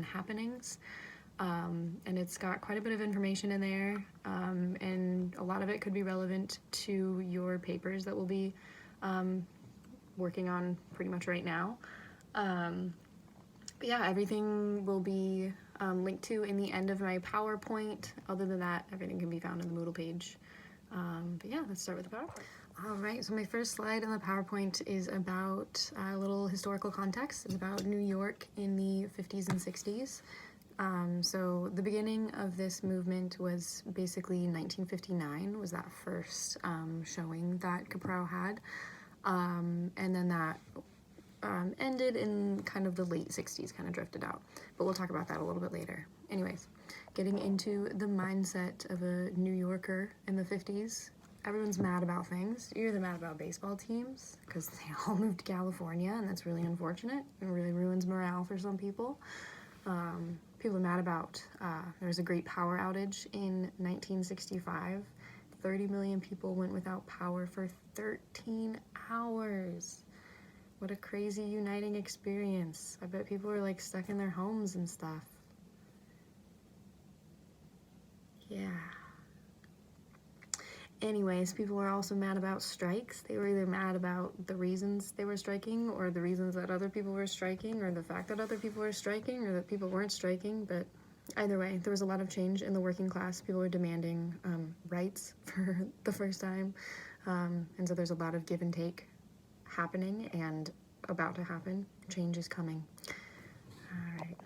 and happenings. And it's got quite a bit of information in there, and a lot of it could be relevant to your papers that we'll be working on pretty much right now. But yeah, everything will be linked to in the end of my PowerPoint. Other than that, everything can be found in the Moodle page. But yeah, let's start with the PowerPoint. All right, so my first slide on the PowerPoint is about a little historical context. It's about New York in the 50s and 60s. So the beginning of this movement was basically 1959 was that first showing that Kaprow had. And then that ended in kind of the late 60s, kind of drifted out. But we'll talk about that a little bit later. Anyways, getting into the mindset of a New Yorker in the 50s. Everyone's mad about things. You're either mad about baseball teams, because they all moved to California, and that's really unfortunate. It really ruins morale for some people. People are mad about, there was a great power outage in 1965. 30 million people went without power for 13 hours. What a crazy uniting experience. I bet people were like stuck in their homes and stuff. Yeah. Anyways, people were also mad about strikes. They were either mad about the reasons they were striking, or the reasons that other people were striking, or the fact that other people were striking, or that people weren't striking. But either way, there was a lot of change in the working class. People were demanding rights for the first time. And so there's a lot of give and take happening and about to happen. Change is coming. All right.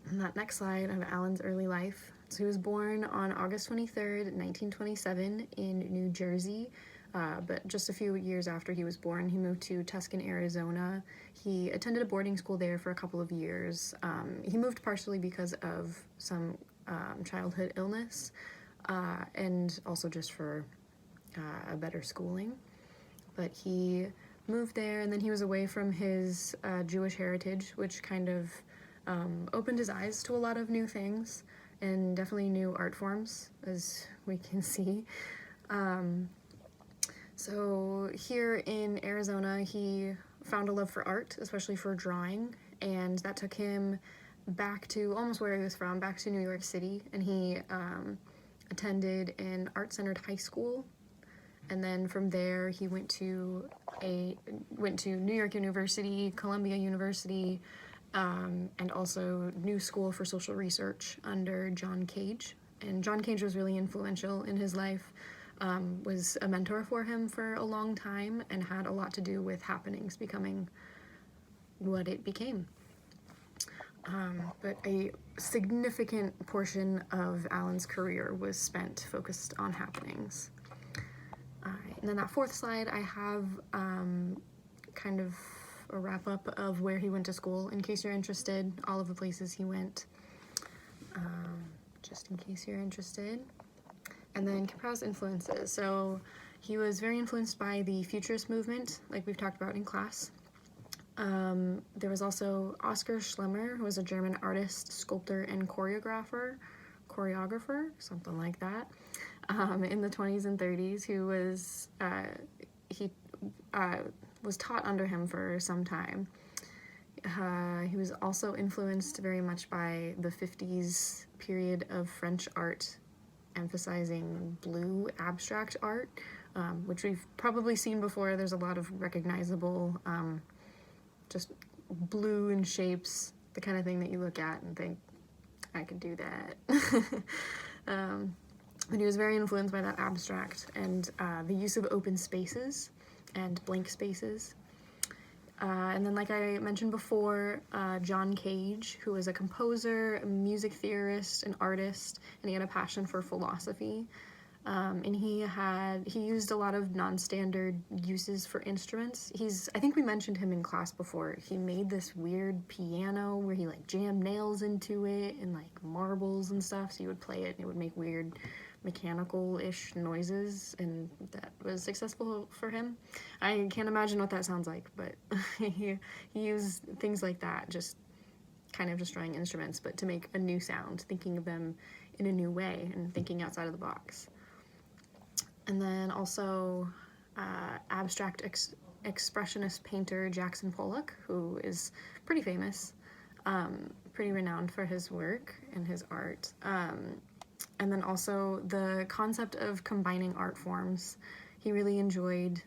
On that next slide, I have Allan's early life. So he was born on August 23rd, 1927 in New Jersey, but just a few years after he was born, he moved to Tucson, Arizona. He attended a boarding school there for a couple of years. He moved partially because of some childhood illness, and also just for a better schooling. But he moved there, and then he was away from his Jewish heritage, which kind of opened his eyes to a lot of new things, and definitely new art forms, as we can see. So here in Arizona, he found a love for art, especially for drawing, and that took him back to almost where he was from, back to New York City, and he attended an art-centered high school. And then from there, he went to New York University, Columbia University, and also New School for Social Research under John Cage. And John Cage was really influential in his life, was a mentor for him for a long time, and had a lot to do with happenings becoming what it became. But a significant portion of Allan's career was spent focused on happenings. All right, and then that fourth slide, I have kind of a wrap-up of where he went to school, in case you're interested, all of the places he went, just in case you're interested. And then Kaprow's influences. So he was very influenced by the Futurist movement, like we've talked about in class. There was also Oskar Schlemmer, who was a German artist, sculptor, and choreographer, something like that, in the 20s and 30s, who was, was taught under him for some time. He was also influenced very much by the 50s period of French art, emphasizing blue abstract art, which we've probably seen before. There's a lot of recognizable, just blue in shapes, the kind of thing that you look at and think, I could do that. But he was very influenced by that abstract and the use of open spaces and blank spaces. And then, like I mentioned before, John Cage, who was a composer, a music theorist, an artist, and he had a passion for philosophy. And he used a lot of non-standard uses for instruments. I think we mentioned him in class before. He made this weird piano where he like jammed nails into it and like marbles and stuff, so you would play it and it would make weird mechanical-ish noises, and that was successful for him. I can't imagine what that sounds like, but he used things like that, just kind of destroying instruments, but to make a new sound, thinking of them in a new way and thinking outside of the box. And then also abstract expressionist painter Jackson Pollock, who is pretty famous, pretty renowned for his work and his art. And then also the concept of combining art forms. He really enjoyed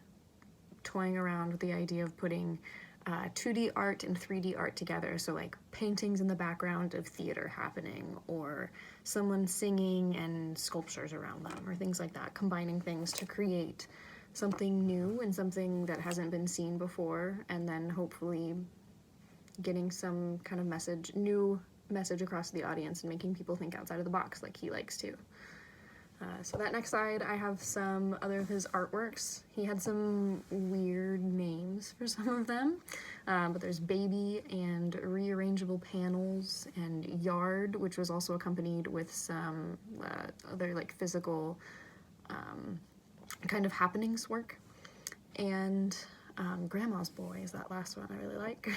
toying around with the idea of putting 2D art and 3D art together. So like paintings in the background of theater happening, or someone singing and sculptures around them, or things like that, combining things to create something new and something that hasn't been seen before, and then hopefully getting some kind of new message across to the audience and making people think outside of the box like he likes to. So that next slide, I have some other of his artworks. He had some weird names for some of them, but there's Baby and Rearrangeable Panels and Yard, which was also accompanied with some other like physical kind of happenings work. And Grandma's Boy is that last one I really like.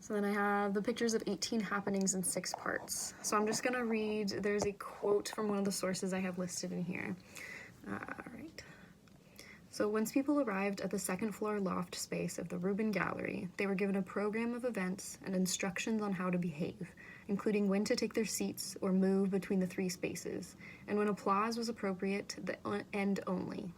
So then I have the pictures of 18 happenings in 6 parts. So I'm just gonna read, there's a quote from one of the sources I have listed in here. Right. So once people arrived at the second floor loft space of the Rubin Gallery, they were given a program of events and instructions on how to behave, including when to take their seats or move between the 3 spaces, and when applause was appropriate, the end only.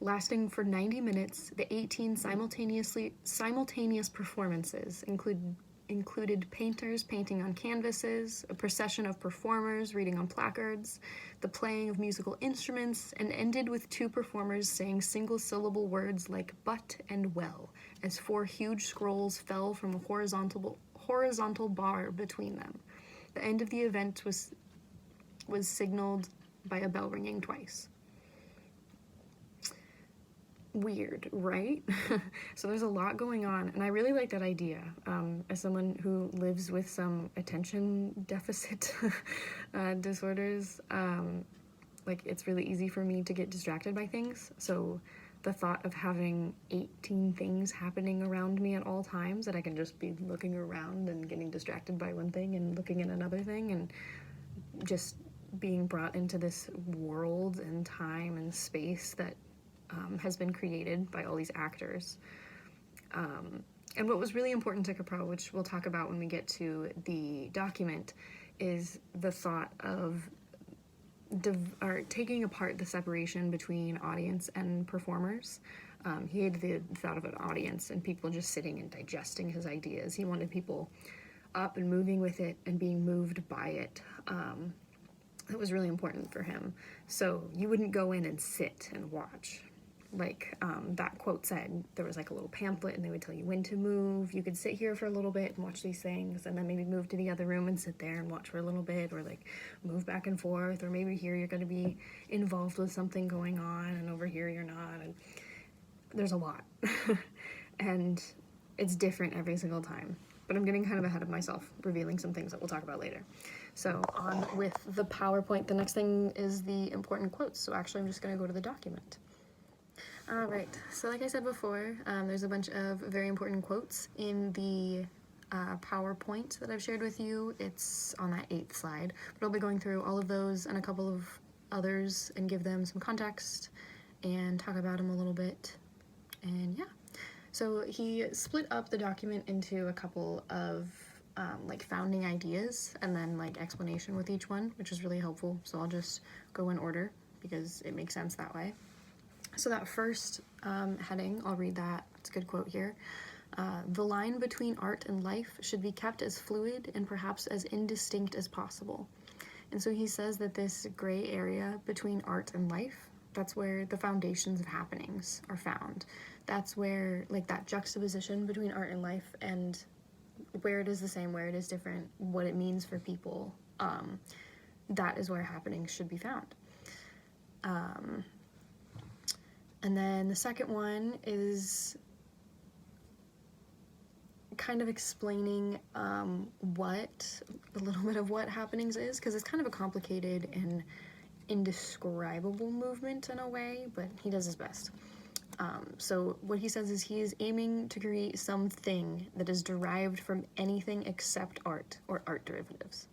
Lasting for 90 minutes, the 18 simultaneous performances included painters painting on canvases, a procession of performers reading on placards, the playing of musical instruments, and ended with 2 performers saying single-syllable words like "but" and "well," as 4 huge scrolls fell from a horizontal bar between them. The end of the event was signaled by a bell ringing twice. Weird, right? So there's a lot going on, and I really like that idea. As someone who lives with some attention deficit disorders, like it's really easy for me to get distracted by things. So the thought of having 18 things happening around me at all times, that I can just be looking around and getting distracted by one thing and looking at another thing, and just being brought into this world and time and space that has been created by all these actors. And what was really important to Kaprow, which we'll talk about when we get to the document, is the thought of taking apart the separation between audience and performers. He hated the thought of an audience and people just sitting and digesting his ideas. He wanted people up and moving with it and being moved by it. It was really important for him. So you wouldn't go in and sit and watch. Like that quote said, there was like a little pamphlet and they would tell you when to move. You could sit here for a little bit and watch these things, and then maybe move to the other room and sit there and watch for a little bit, or like move back and forth, or maybe here you're going to be involved with something going on and over here you're not. And there's a lot. And it's different every single time. But I'm getting kind of ahead of myself, revealing some things that we'll talk about later. So on with the PowerPoint, the next thing is the important quotes. So actually I'm just going to go to the document. All right, so like I said before, there's a bunch of very important quotes in the PowerPoint that I've shared with you. It's on that 8th slide, but I'll be going through all of those and a couple of others and give them some context and talk about them a little bit. And yeah, so he split up the document into a couple of like founding ideas and then like explanation with each one, which is really helpful. So I'll just go in order because it makes sense that way. So that first heading, I'll read that. It's a good quote here. The line between art and life should be kept as fluid and perhaps as indistinct as possible. And so he says that this gray area between art and life, that's where the foundations of happenings are found. That's where, like, that juxtaposition between art and life and where it is the same, where it is different, what it means for people, that is where happenings should be found. And then the second one is kind of explaining a little bit of what happenings is, because it's kind of a complicated and indescribable movement in a way, but he does his best. So what he says is he is aiming to create something that is derived from anything except art or art derivatives,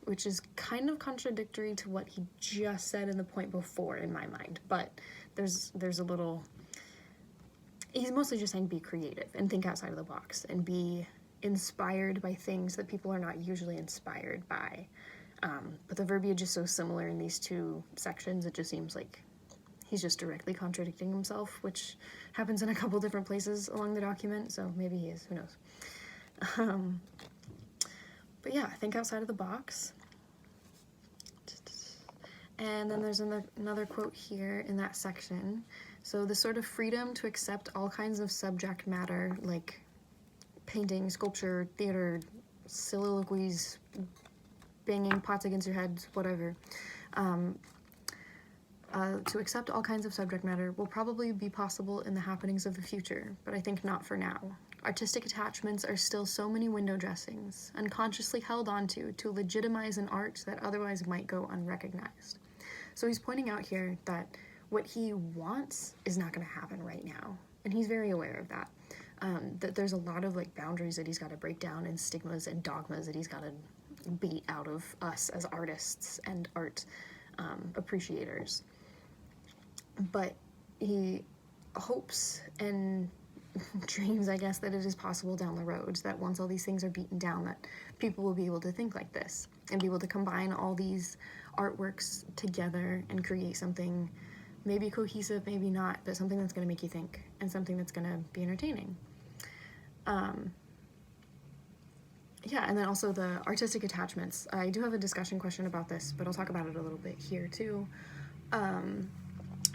which is kind of contradictory to what he just said in the point before in my mind, but there's a little, he's mostly just saying be creative and think outside of the box and be inspired by things that people are not usually inspired by. But the verbiage is so similar in these two sections, it just seems like he's just directly contradicting himself, which happens in a couple different places along the document, so maybe he is, who knows. But yeah, think outside of the box. And then there's another quote here in that section. So the sort of freedom to accept all kinds of subject matter, like painting, sculpture, theater, soliloquies, banging pots against your head, whatever. To accept all kinds of subject matter will probably be possible in the happenings of the future, but I think not for now. Artistic attachments are still so many window dressings, unconsciously held onto to legitimize an art that otherwise might go unrecognized. So he's pointing out here that what he wants is not going to happen right now, and he's very aware of that. That there's a lot of like boundaries that he's got to break down, and stigmas and dogmas that he's got to beat out of us as artists and art appreciators. But he hopes and dreams, I guess, that it is possible down the road, that once all these things are beaten down, that people will be able to think like this and be able to combine all these artworks together and create something maybe cohesive, maybe not, but something that's going to make you think and something that's going to be entertaining. Yeah, and then also the artistic attachments. I do have a discussion question about this, but I'll talk about it a little bit here too.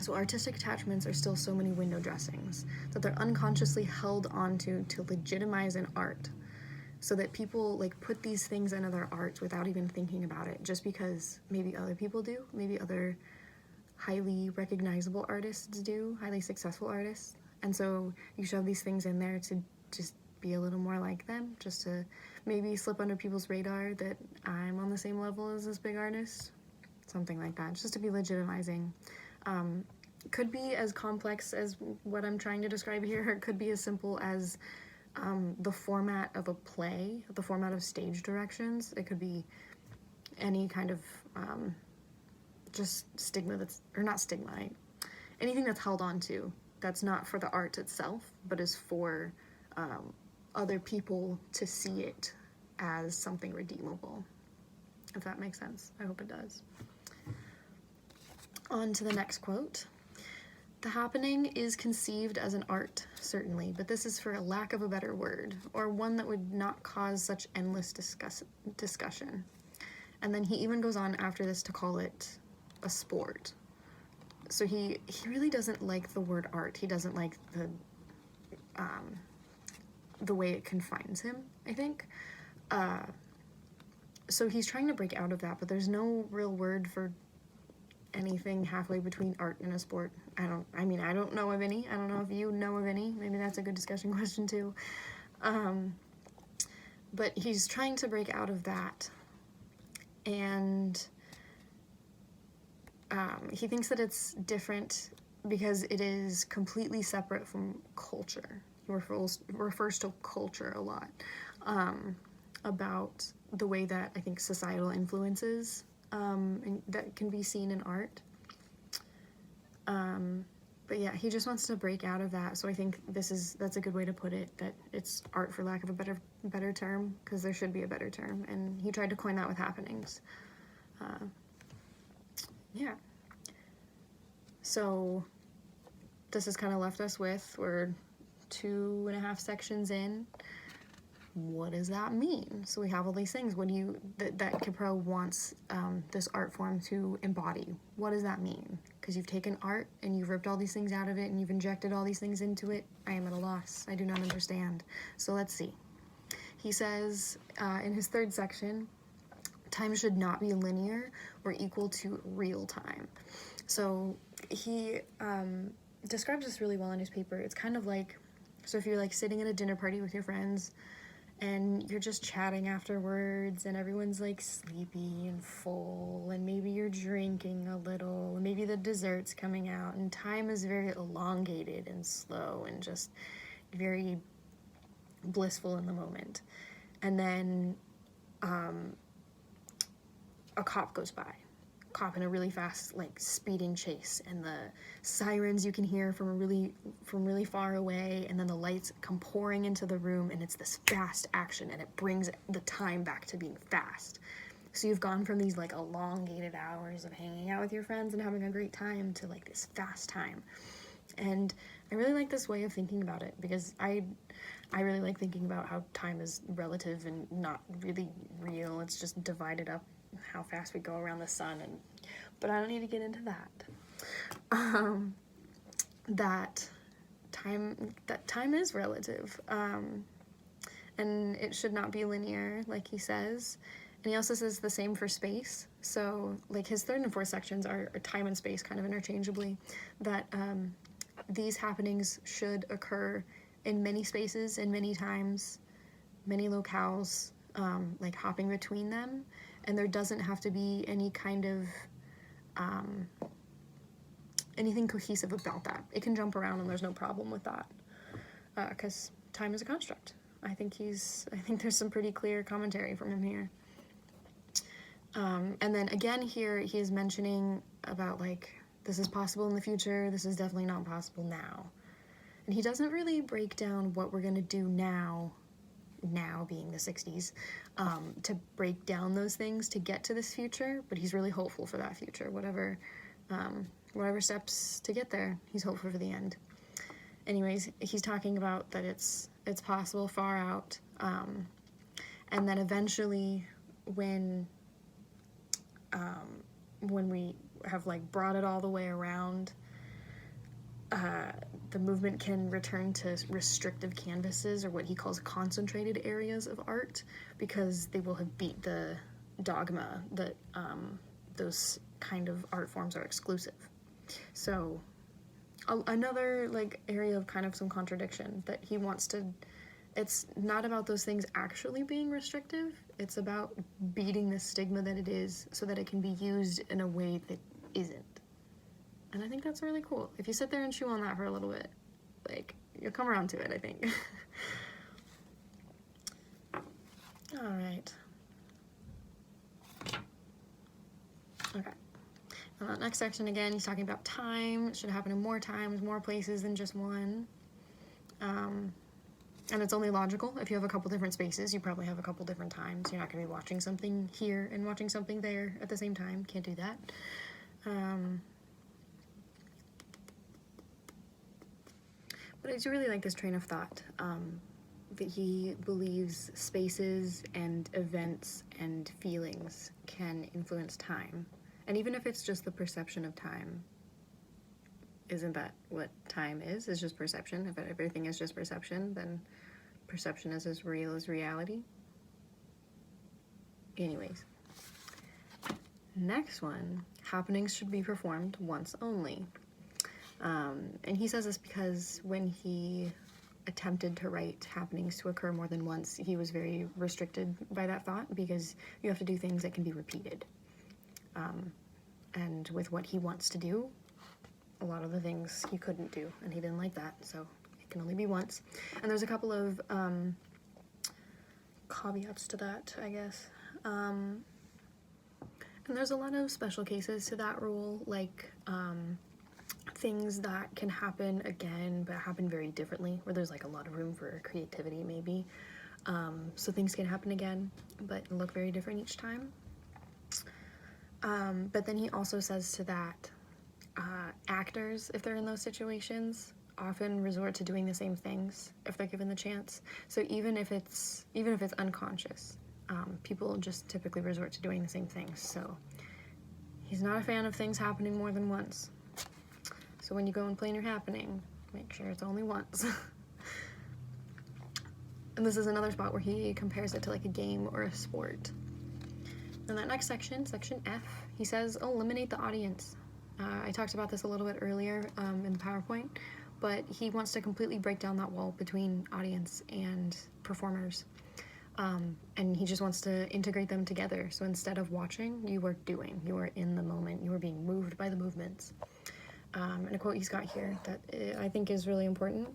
So artistic attachments are still so many window dressings that they're unconsciously held onto to legitimize an art, so that people like put these things into their art without even thinking about it, just because maybe other people do, maybe other highly recognizable artists do, highly successful artists, and so you shove these things in there to just be a little more like them, just to maybe slip under people's radar that I'm on the same level as this big artist, something like that, just to be legitimizing. Could be as complex as what I'm trying to describe here, or it could be as simple as the format of a play, the format of stage directions. It could be any kind of just stigma that's, or not stigma, anything that's held on to that's not for the art itself, but is for other people to see it as something redeemable, if that makes sense. I hope it does. On to the next quote. The happening is conceived as an art, certainly, but this is for a lack of a better word, or one that would not cause such endless discussion. And then he even goes on after this to call it a sport. So he really doesn't like the word art. He doesn't like the way it confines him, I think. So he's trying to break out of that, but there's no real word for anything halfway between art and a sport. I don't know of any. I don't know if you know of any. Maybe that's a good discussion question too. But he's trying to break out of that, and he thinks that it's different because it is completely separate from culture. He refers to culture a lot, about the way that I think societal influences and that can be seen in art. But yeah, he just wants to break out of that. So I think that's a good way to put it, that it's art for lack of a better term, because there should be a better term. And he tried to coin that with happenings. Yeah. So this has kind of left us with, we're 2.5 sections in. What does that mean? So we have all these things. What do that Kaprow wants this art form to embody? What does that mean? Because you've taken art and you've ripped all these things out of it and you've injected all these things into it. I am at a loss. I do not understand. So let's see. He says in his third section, time should not be linear or equal to real time. So he describes this really well in his paper. It's kind of like, so if you're like sitting at a dinner party with your friends and you're just chatting afterwards and everyone's like sleepy and full and maybe you're drinking a little, maybe the dessert's coming out, and time is very elongated and slow and just very blissful in the moment. And then a cop goes by. caught in a really fast, like, speeding chase, and the sirens you can hear from really far away, and then the lights come pouring into the room, and it's this fast action, and it brings the time back to being fast. So you've gone from these, like, elongated hours of hanging out with your friends and having a great time to, like, this fast time. And I really like this way of thinking about it, because I really like thinking about how time is relative and not really real. It's just divided up how fast we go around the sun, but I don't need to get into that. That time is relative, and it should not be linear, like he says. And he also says the same for space. So, like, his third and fourth sections are time and space kind of interchangeably, that these happenings should occur in many spaces, in many times, many locales, like hopping between them, and there doesn't have to be any kind of anything cohesive about that. It can jump around and there's no problem with that, because time is a construct. I think there's some pretty clear commentary from him here. And then again here he is mentioning about, like, this is possible in the future, this is definitely not possible now. And he doesn't really break down what we're going to do now being the 60s, to break down those things to get to this future, but he's really hopeful for that future. Whatever steps to get there, he's hopeful for the end. Anyways, he's talking about that it's possible far out, and then eventually when we have, like, brought it all the way around, the movement can return to restrictive canvases, or what he calls concentrated areas of art, because they will have beat the dogma that those kind of art forms are exclusive. So another, like, area of kind of some contradiction, that he wants to, it's not about those things actually being restrictive, it's about beating the stigma that it is so that it can be used in a way that isn't. And I think that's really cool. If you sit there and chew on that for a little bit, like, you'll come around to it, I think. All right. Okay. And that next section, again, he's talking about time. It should happen in more times, more places than just one. And it's only logical. If you have a couple different spaces, you probably have a couple different times. You're not going to be watching something here and watching something there at the same time. Can't do that. But I do really like this train of thought, that he believes spaces and events and feelings can influence time. And even if it's just the perception of time, isn't that what time is? It's just perception. If everything is just perception, then perception is as real as reality. Anyways. Next one, happenings should be performed once only. And he says this because when he attempted to write happenings to occur more than once, he was very restricted by that thought, because you have to do things that can be repeated. And with what he wants to do, a lot of the things he couldn't do, and he didn't like that, so it can only be once. And there's a couple of caveats to that, I guess. And there's a lot of special cases to that rule, like things that can happen again, but happen very differently, where there's, like, a lot of room for creativity, maybe. So things can happen again, but look very different each time. But then he also says to that, actors, if they're in those situations, often resort to doing the same things if they're given the chance. So even if it's unconscious, people just typically resort to doing the same things. So he's not a fan of things happening more than once. So when you go and plan your happening, make sure it's only once. And this is another spot where he compares it to, like, a game or a sport. In that next section, section F, he says, eliminate the audience. I talked about this a little bit earlier in the PowerPoint, but he wants to completely break down that wall between audience and performers. And he just wants to integrate them together. So instead of watching, you are doing. You are in the moment. You are being moved by the movements. And a quote he's got here that I think is really important.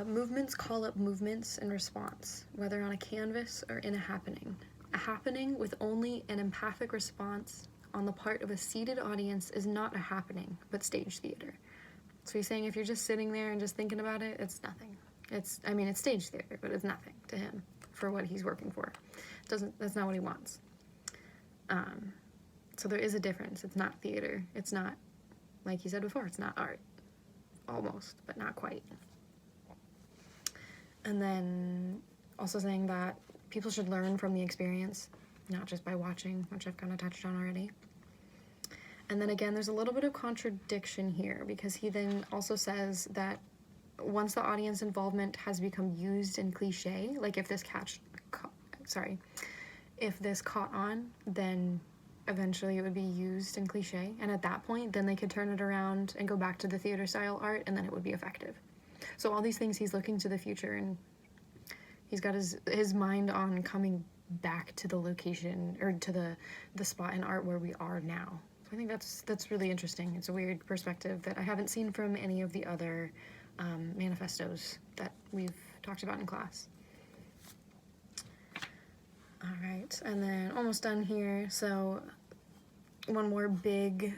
Movements call up movements in response, whether on a canvas or in a happening. A happening with only an empathic response on the part of a seated audience is not a happening, but stage theater. So he's saying if you're just sitting there and just thinking about it, it's nothing. It's stage theater, but it's nothing to him for what he's working for. That's not what he wants. So there is a difference. It's not theater. It's not, like he said before, it's not art. Almost, but not quite. And then also saying that people should learn from the experience, not just by watching, which I've kind of touched on already. And then again, there's a little bit of contradiction here, because he then also says that once the audience involvement has become used in cliche, like if this caught on, then eventually it would be used in cliche, and at that point, then they could turn it around and go back to the theater style art, and then it would be effective. So all these things, he's looking to the future, and he's got his mind on coming back to the location, or to the spot in art where we are now. So I think that's really interesting. It's a weird perspective that I haven't seen from any of the other manifestos that we've talked about in class. All right, and then almost done here. So one more big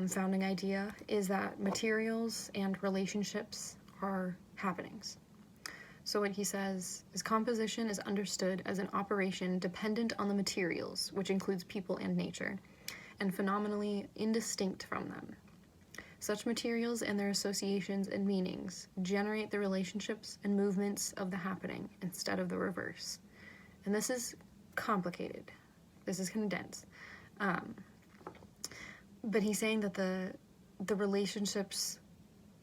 founding idea is that materials and relationships are happenings. So what he says is composition is understood as an operation dependent on the materials, which includes people and nature, and phenomenally indistinct from them. Such materials and their associations and meanings generate the relationships and movements of the happening instead of the reverse. And this is complicated. This is condensed. But he's saying that the relationships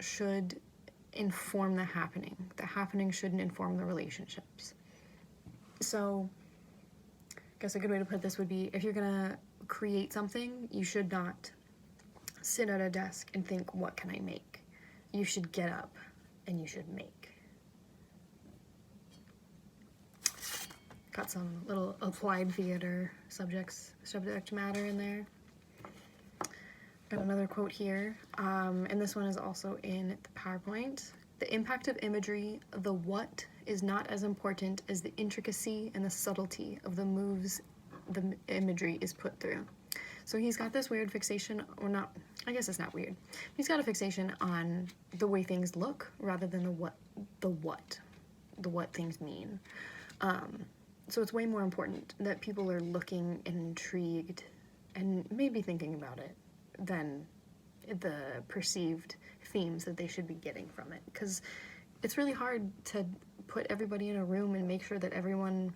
should inform the happening. The happening shouldn't inform the relationships. So I guess a good way to put this would be, if you're gonna create something, you should not sit at a desk and think, what can I make? You should get up and you should make. Got some little applied theater subject matter in there. Got another quote here, and this one is also in the PowerPoint. The impact of imagery, the what, is not as important as the intricacy and the subtlety of the moves the imagery is put through. So he's got this weird fixation, or not, I guess it's not weird. He's got a fixation on the way things look rather than the what things mean. So it's way more important that people are looking and intrigued and maybe thinking about it than the perceived themes that they should be getting from it. Because it's really hard to put everybody in a room and make sure that everyone,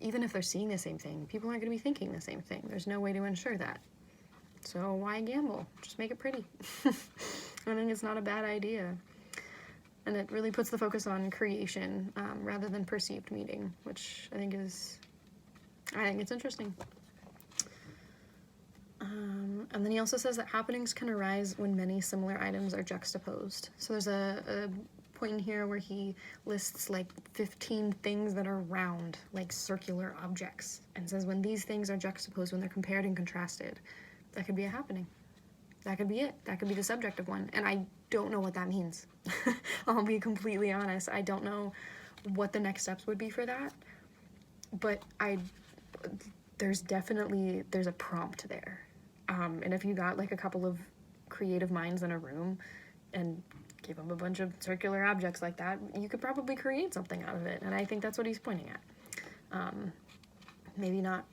even if they're seeing the same thing, people aren't going to be thinking the same thing. There's no way to ensure that. So why gamble? Just make it pretty. I think it's not a bad idea. And it really puts the focus on creation rather than perceived meaning, which I think it's interesting. And then he also says that happenings can arise when many similar items are juxtaposed. So there's a point in here where he lists like 15 things that are round, like circular objects, and says when these things are juxtaposed, when they're compared and contrasted, that could be a happening. That could be it. That could be the subject of one. And I don't know what that means. I'll be completely honest. I don't know what the next steps would be for that. But there's a prompt there. And if you got like a couple of creative minds in a room and gave them a bunch of circular objects like that, you could probably create something out of it. And I think that's what he's pointing at. Maybe not,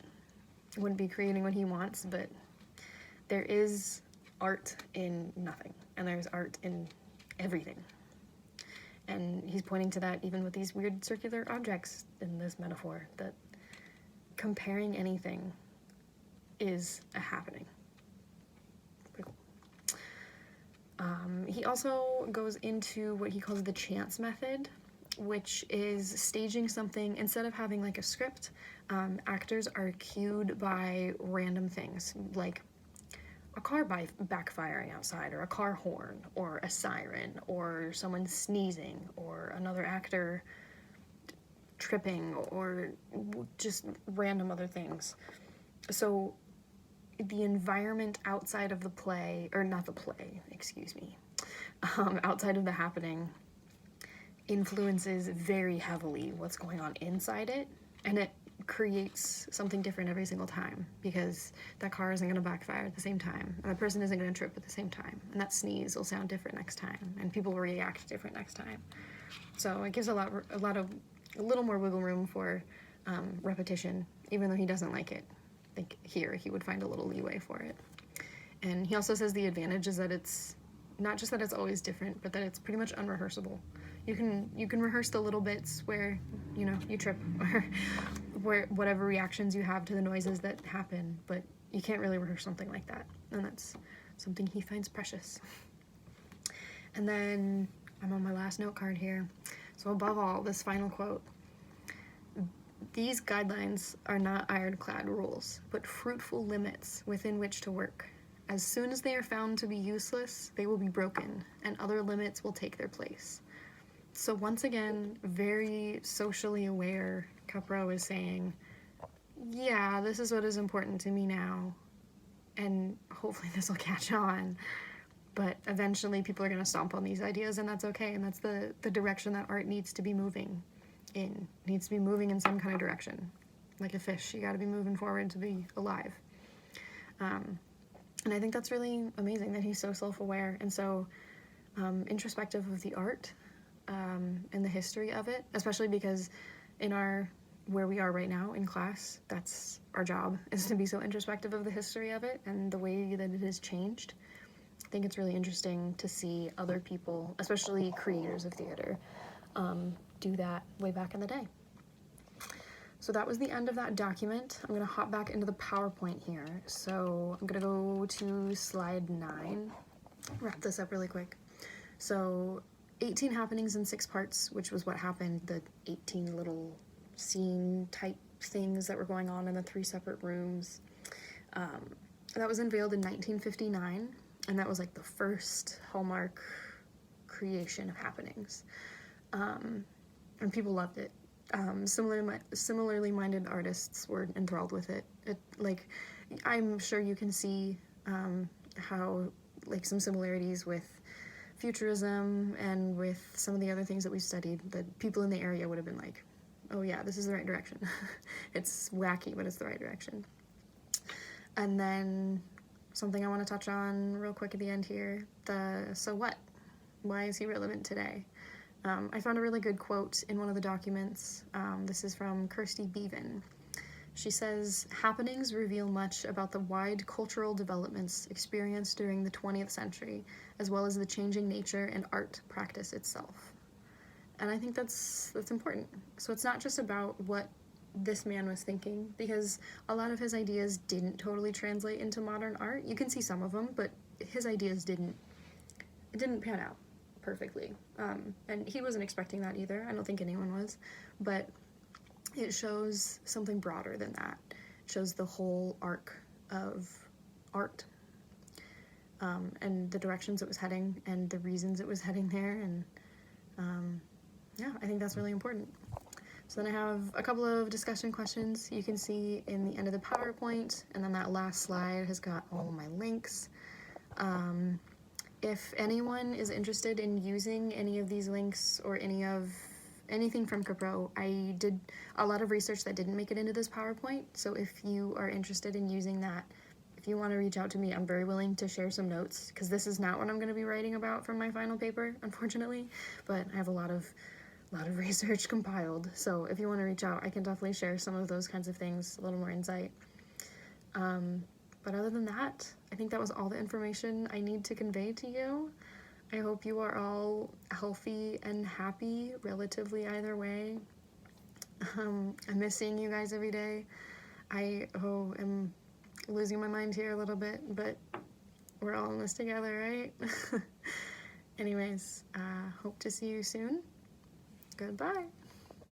wouldn't be creating what he wants, but there is art in nothing, and there's art in everything. And he's pointing to that even with these weird circular objects in this metaphor, that comparing anything is a happening. Pretty cool. He also goes into what he calls the chance method, which is staging something. Instead of having like a script, actors are cued by random things, like a car backfiring outside, or a car horn, or a siren, or someone sneezing, or another actor tripping, or just random other things. So the environment outside of the play, or not the play, excuse me, outside of the happening influences very heavily what's going on inside it, and it creates something different every single time, because that car isn't going to backfire at the same time, and that person isn't going to trip at the same time, and that sneeze will sound different next time, and people will react different next time. So it gives a little more wiggle room for repetition, even though he doesn't like it. I think here he would find a little leeway for it. And he also says the advantage is that it's not just that it's always different, but that it's pretty much unrehearsable. You can rehearse the little bits where, you know, you trip, or where whatever reactions you have to the noises that happen, but you can't really rehearse something like that, and that's something he finds precious. And then I'm on my last note card here. So above all, this final quote: "These guidelines are not ironclad rules, but fruitful limits within which to work. As soon as they are found to be useless, they will be broken, and other limits will take their place." So once again, very socially aware, Kaprow is saying, yeah, this is what is important to me now, and hopefully this will catch on, but eventually people are going to stomp on these ideas, and that's okay, and that's the direction that art needs to be moving in. It needs to be moving in some kind of direction. Like a fish, you got to be moving forward to be alive. And I think that's really amazing that he's so self-aware and so introspective of the art and the history of it, especially because in where we are right now in class, that's our job, is to be so introspective of the history of it and the way that it has changed. I think it's really interesting to see other people, especially creators of theater, do that way back in the day. So that was the end of that document. I'm gonna hop back into the PowerPoint here. So I'm gonna go to slide 9, wrap this up really quick. So 18 happenings in 6 parts, which was what happened, the 18 little scene type things that were going on in the 3 separate rooms. That was unveiled in 1959, and that was like the first Hallmark creation of happenings. And people loved it. Similarly minded artists were enthralled with it. Like, I'm sure you can see how, like, some similarities with Futurism and with some of the other things that we studied, that people in the area would have been like, oh yeah, this is the right direction. It's wacky, but it's the right direction. And then something I want to touch on real quick at the end here, the so what? Why is he relevant today? I found a really good quote in one of the documents. This is from Kirsty Bevan. She says, "Happenings reveal much about the wide cultural developments experienced during the 20th century, as well as the changing nature and art practice itself." And I think that's important. So it's not just about what this man was thinking, because a lot of his ideas didn't totally translate into modern art. You can see some of them, but his ideas didn't pan out perfectly. And he wasn't expecting that either. I don't think anyone was. But it shows something broader than that. It shows the whole arc of art, and the directions it was heading and the reasons it was heading there. And yeah, I think that's really important. So then I have a couple of discussion questions you can see in the end of the PowerPoint, and then that last slide has got all of my links. If anyone is interested in using any of these links or anything from Kaprow, I did a lot of research that didn't make it into this PowerPoint, so if you are interested in using that, if you want to reach out to me, I'm very willing to share some notes, because this is not what I'm going to be writing about from my final paper, unfortunately, but I have a lot of research compiled, so if you want to reach out, I can definitely share some of those kinds of things, a little more insight. But other than that, I think that was all the information I need to convey to you. I hope you are all healthy and happy, relatively either way. I miss seeing you guys every day. I am losing my mind here a little bit, but we're all in this together, right? Anyways, hope to see you soon. Goodbye.